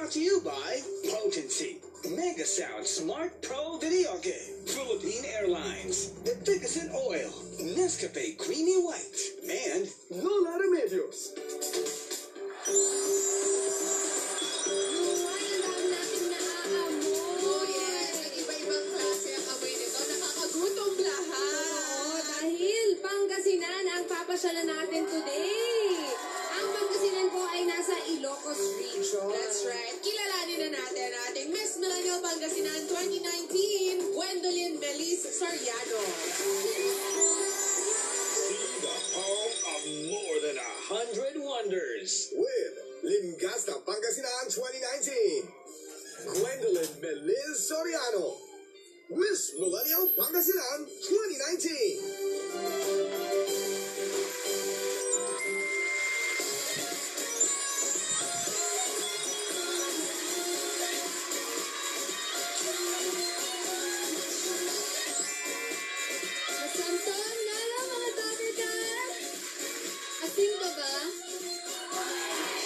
brought to you by Potency, Mega Sound Smart Pro Video Game, Philippine Airlines, The Bigasin Oil, Nescafe Creamy White, and Lola Remedios. Papasyalan natin today. Ang Pangasinan po ay nasa Ilocos Region. That's right. Kilalanin na natin ating Miss Millennial Pangasinan 2019, Gwendolyn Melis Soriano. See the home of more than 100 wonders with Limgasta Pangasinan 2019, Gwendolyn Melis Soriano, Miss Millennial Pangasinan 2019.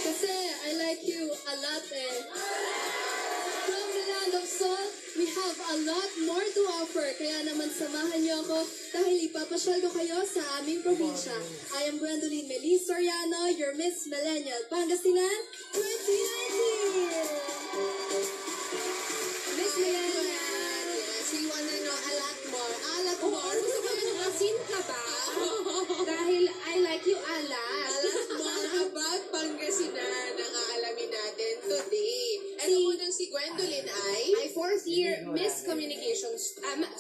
Kasi I like you a lot eh. From the land of salt, we have a lot more to offer. Kaya naman samahan niyo ako dahil ipapasyal ko kayo sa aming probinsya. I am Gwendolyn Melis Soriano, your Miss Millennial Pangasinan 2019. Miss Millennial. Yes, we wanna know a lot more. A lot more. Gusto ko asin ka ba? Dahil I like you a lot. A lot more about Pangasinan ang aalamin natin today. And unang si Gwendolyn ay fourth year Mass Communication student.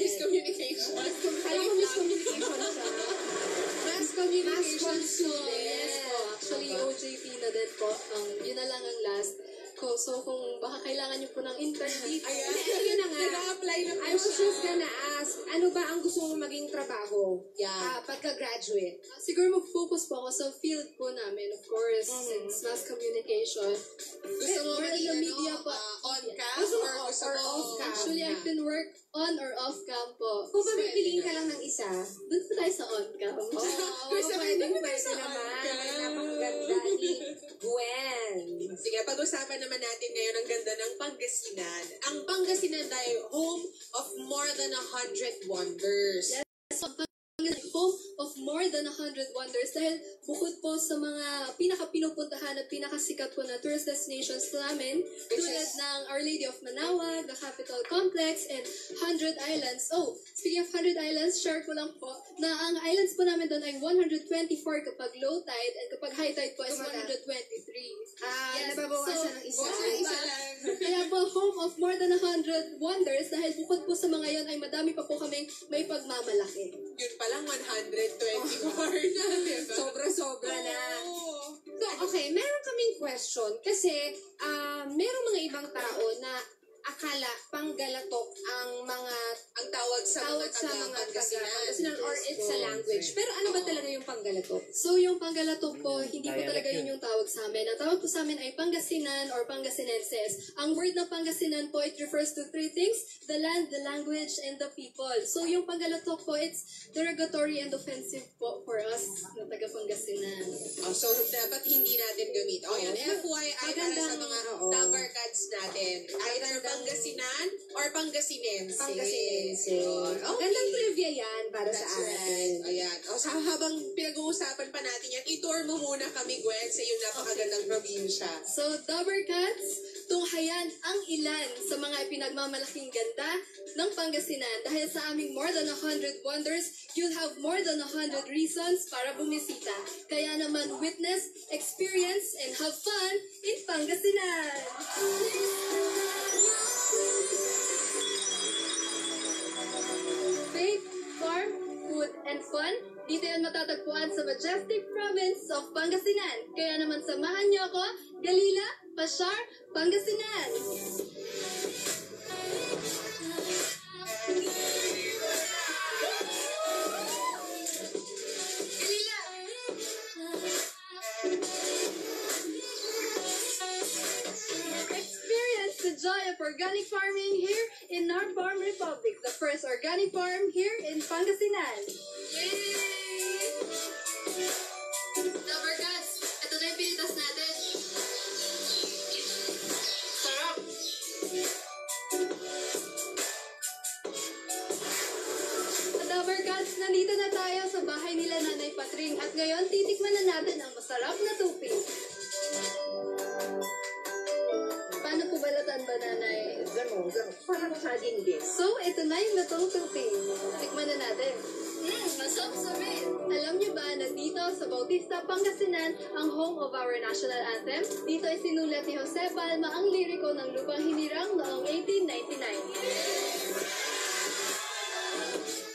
Miss Communication. Kaya ko Miss Communication siya. Mass Communication student. Yes po. Actually, OJT na din po. Yun na lang ang last ko. So, kung baka kailangan niyo po ng interview. Ayan. Yun na nga. Nag-a-apply na po I was just gonna ask, ano ba ang gusto mo maging trabaho? Yeah. Pagka-graduate? Siguro mag-focus po ako sa field po namin, of course, since mass communication. Gusto mo maging media po. on-cam Gusto mo or gusto or mo off-cam? Actually, I can work on or off-cam po. Kung pagpipiliin ka lang ng isa, Doon po tayo sa on-cam. pwede naman. Napakaganda ni Gwen. Sige, pag-usapan naman natin ngayon ang ganda ng Pangasinan. Ang Pangasinan ay home of more than 100 wonders. Yes. So, home of more than 100 wonders dahil bukod po sa mga pinaka-pinupuntahan at pinakasikat po na tourist destinations namin, tulad ng Our Lady of Manaoag, the Capitol Complex, and 100 Islands. Oh, speaking of 100 Islands, share ko lang po na ang islands po namin doon ay 124 kapag low tide and kapag high tide po is 123. Nababawasan ng isa. Isa lang. Kaya po, home of more than 100 wonders dahil bukod po sa mga yon ay madami pa po kaming may pagmamalaki. Yun pa lang 124 na, diba? Sobra-sobra na. Oo. So, okay, meron kaming question kasi meron mga ibang tao na akala panggalatok ang mga Ang tawag sa mga taga-Pangasinan or it's a language. Pero ano ba talaga yung panggalatok? So, yung Panggalatok po, hindi po talaga yun yung tawag sa amin. Ang tawag po sa amin ay Pangasinan or Pangasinenses. Ang word na Pangasinan po, it refers to three things: the land, the language, and the people. So, yung Panggalatok po, it's derogatory and offensive po for us na taga-Pangasinan. So, dapat hindi natin gamit. O, yan. FYI para sa mga number cards natin. Either Pangasinan or Pangasinense. Pangasinense. Okay. Gandang trivia yan para That's sa atin. right. Ayan. O, so, habang pinag-uusapan pa natin yan, i-tour mo muna kami, Gwen, sa iyong napakagandang probinsya. So, Dobercats, tunghayan ang ilan sa mga pinagmamalaking ganda ng Pangasinan. Dahil sa aming more than 100 wonders, you'll have more than 100 reasons para bumisita. Kaya naman, witness, experience, and have fun in Pangasinan! Faith, farm, food, and fun, dito yan matatagpuan sa majestic province of Pangasinan. Kaya naman samahan niyo ako, Galila, Pashar, Pangasinan! Galila! Experience the joy of organic farming here in our Farm Republic, the first organic farm here in Pangasinan. Yay! Dobercats, ito na yung pilitas natin. Dabar Gods, nandito na tayo sa bahay nila Nanay Patring at ngayon titikman na natin ang masarap na tupig. Paano po balatan ba, Nanay? Ganun. Parang saging din. So, ito na yung latong tupig. Tikman na natin. Masarap-sarap. Alam niyo ba na dito sa Bautista, Pangasinan, ang home of our national anthem? Dito ay sinulat ni Jose Palma ang liriko ng Lupang Hinirang noong 1899.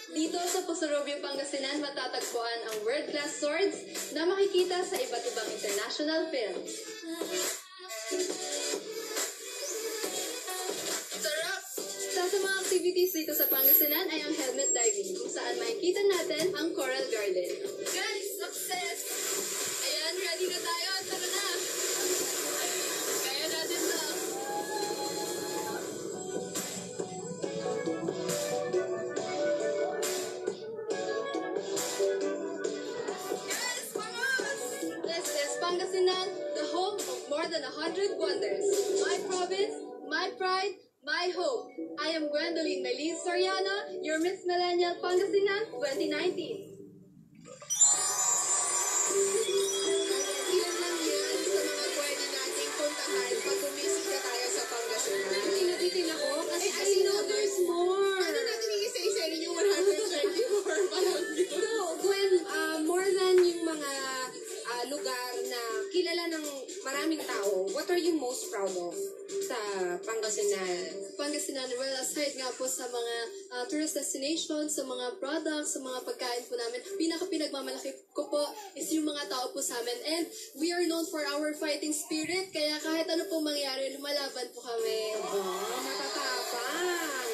Dito sa Pusurubio, Pangasinan, matatagpuan ang world-class swords na makikita sa iba't ibang international films. Sarap! Sa mga activities dito sa Pangasinan ay ang helmet diving, kung saan makikita natin ang Coral Garden. Guys, success! Ayan, ready na tayo. Tara na! Kaya natin to. Guys, vamos! This is Pangasinan, the home of more than 100 wonders. My province, my pride, my hope. I am Gwendolyn Melis Soriano, your Miss Millennial Pangasinan 2019. Ilan lang yan sa mga pwede nating puntahan pag bumisita tayo sa Pangasinan. Tinabitin ako kasi I kasi know naman, there's more. Ano natin isa-isa rin yung 124 parang yun. So, Gwen, more than yung mga lugar na kilala ng maraming tao, what are you most proud of sa Pangasinan? Pangasinan, well, aside nga po sa mga tourist destinations, sa mga products, sa mga pagkain po namin, pinagmamalaki ko po is yung mga tao po sa amin. And we are known for our fighting spirit, kaya kahit ano pong mangyari, lumalaban po kami. Matatapang.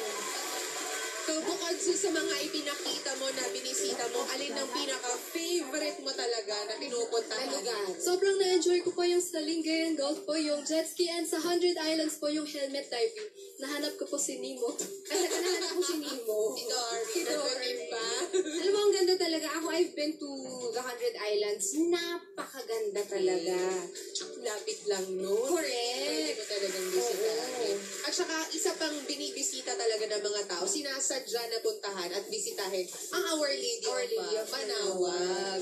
So, bukod sa mga ipinakita mo na binisita mo, alin ang pinaka-favorite mo talaga na pinupuntahan? Lugar. Sobrang na-enjoy ko po yung sa Lingayen Golf po, yung jet ski, and sa 100 Islands po yung helmet diving. Nahanap ko po si Nemo. Kasi nahanap ko si Nemo. Si Dory. Si Dory. Nandun pa. Alam mo, ang ganda talaga. Ako, I've been to the 100 Islands. Napakaganda talaga. Lapit lang, no? Correct. Pwede mo talagang bisitahin. At saka, isa pang binibisita talaga ng mga tao, sinasadya na puntahan at bisitahin ang Our Lady of Manawag.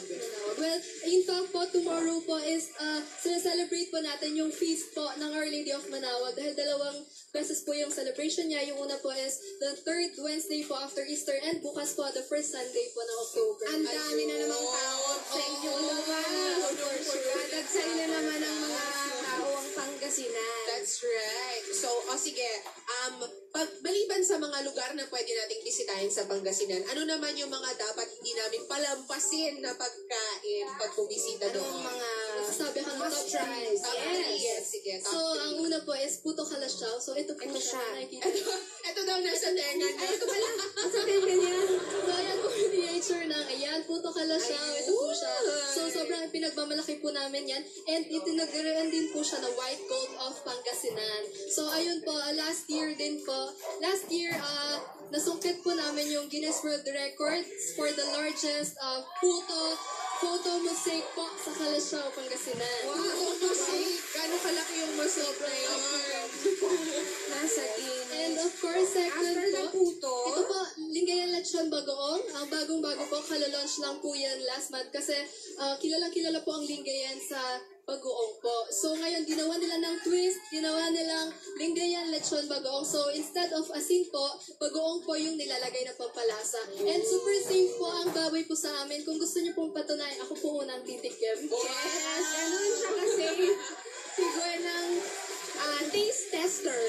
Well, in fact po, tomorrow po is, celebrate po natin yung feast po ng Our Lady of Manawag dahil dalawang beses po yung celebration niya. Yung una po is the 3rd Wednesday po after Easter and bukas po the 1st Sunday po ng October. Ang dami na namang tao sa inyo naman. Dadagsay na naman ang mga tao ang Pangasinan. That's right. So, sige, maliban sa mga lugar na pwede nating bisitahin sa Pangasinan, ano naman yung mga dapat hindi namin palampasin na pagkain pag bumisita Anong doon? mga Sabi ka ng must top tries? Top Yes. three. Yes, sige. Top So, three. ang una po is puto kalasyaw. So, ito po Ito siya. siya. Nakikita. Ito daw nasa tenga niya. Ay, ito pala. Sa tenga niya. So, ayan po yung miniature ng, ayan, puto kalasyaw. Ito po siya. So, sobrang pinagmamalaki po namin yan. And itinagaran din po siya na white gold of Pangasinan. So, ayun po, last year din po. Last year, nasungkit po namin yung Guinness World Records for the largest photo mosaic po sa Kalasyaw, Pangasinan. Wow, kasi gano'ng kalaki yung masok na yun. Nasa din. And of course, second After the po, puto, ito po, Lingayen Lechon Bagoong. Ang bagong-bago po, kalalaunch lang po yan last month kasi kilalang-kilala po ang Lingayen sa Bagoong po. So ngayon, ginawa nila ng twist, ginawa nilang Lingayen Lechon Bagoong. So instead of asin po, Bagoong po yung nilalagay na pampalasa. And super safe po ang baboy po sa amin. Kung gusto niyo pong patunayan, ako po unang titikim. yes, ganun siya kasi. Siguro ng taste tester.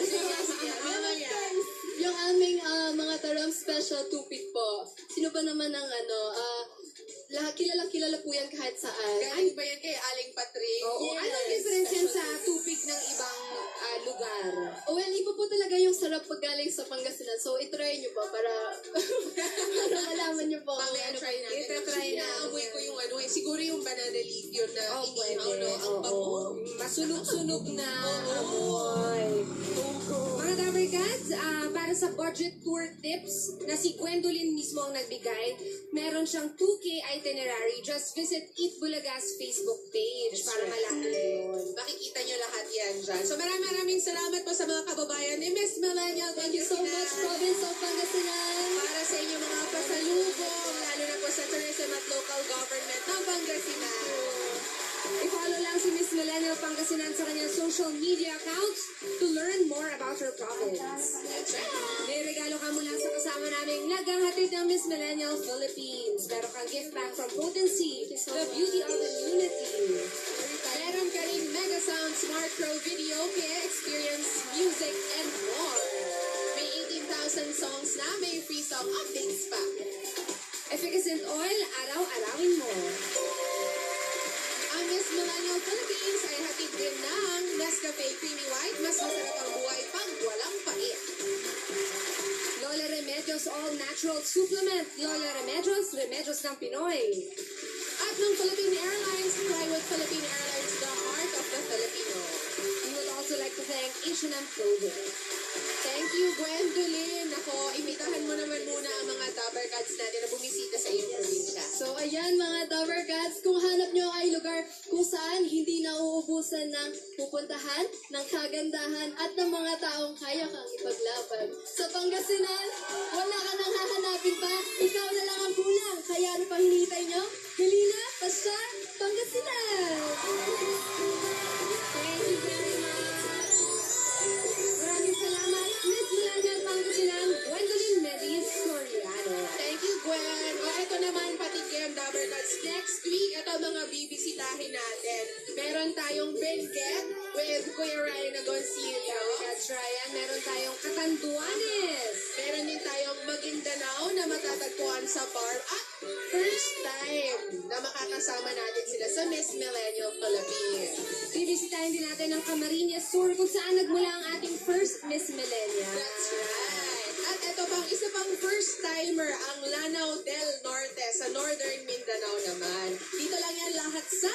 Yung aming mga taram special tupig po. Sino ba naman ang kilalang-kilala po yan kahit saan. Galing ba yan kay Aling Patrick? Oo. Yes. Anong difference yan sa tupig ng ibang lugar? Well, iba po talaga yung sarap pag galing sa Pangasinan. So, itry nyo po para malaman nyo po. Mamaya try natin. Itatry natin. Naamoy ko yung siguro yung banana leaf yun na Oh, pwede. inihaw, no? Ang bango. Oo. Masunog-sunog na amoy. Mga Dabar Gods, para sa budget tour tips na si Gwendolyn mismo ang nagbigay, meron siyang 2K itinerary. Just visit Eat Bulaga's Facebook page para malaman yun. Makikita nyo lahat yan dyan. So maraming salamat po sa mga kababayan ni Miss Millennial. Thank you so much, Province of Pangasinan. Para sa inyo mga pasalubong Cotabato Province. That's right. May regalo ka mula sa kasama naming naghahatid ng Miss Millennial Philippines. Meron kang gift pack from Potency, the beauty of immunity. Meron ka rin Mega Sound Smart Pro Video Kaya Experience Music and more. May 18,000 songs na may free song updates pa. Efficacent Oil, araw-arawin mo. Ang Miss Millennial Philippines ay hatid din ng Nescafe Creamy White. Mas masarap ang buhay pag walang pait. Lola Remedios All Natural Supplement. Lola Remedios, Remedios ng Pinoy. At ng Philippine Airlines, Plywood Philippine Airlines, the heart of the Filipino. We would also like to thank H&M Clothing. Thank you, Gwendolyn. Ako, imitahan mo naman muna ang mga Dabber Cats natin na bumisita sa iyong probinsya. So, ayan mga Dabber Cats, kung hanap nyo ay lugar kung saan hindi nauubusan ng pupuntahan, ng kagandahan, at ng mga taong kaya kang ipaglaban. Sa Pangasinan, wala ka nang hahanapin pa, ikaw na lang ang kulang. Kaya ano pang hinihintay nyo? Halina, pasya, Pangasinan! Thank you very much. Maraming salamat, Miss Millennial Pangasinan, Gwendolyn Melis Soriano. Thank you, Gwen. O, eto naman, patikim, Dabber Cats. Next week, ito mga bibisitahin natin. Meron tayong Benguet with Kuya Ryan Agoncillo. That's Ryan, meron tayong Catanduanes. Meron din tayong Maguindanao na matatagpuan sa farm. At first time na makakasama natin sila sa Miss Millennial Philippines. Bibisitahin din natin ang Camarines Tour kung saan nagmula ang ating first Miss Millennial. That's right. At ito pang isa pang first timer, ang Lanao del Norte sa Northern Mindanao naman. Dito lang yan lahat sa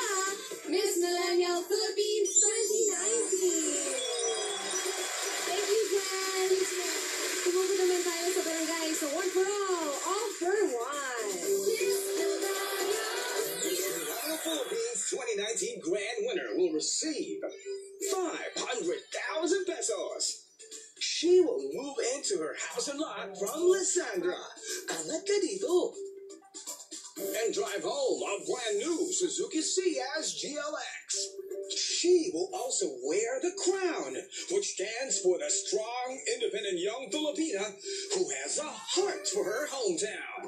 Miss Millennial Philippines 2019. Thank you, guys. Tumubo naman tayo sa barangay. So, one for all for one. Millennial Philippines 2019 grand winner will receive 500,000 pesos. She will move into her house and lot from Lysandra, Angat ka dito, and drive home a brand new Suzuki Ciaz GLX. She will also wear the crown, which stands for the strong, independent young Filipina who has a heart for her hometown.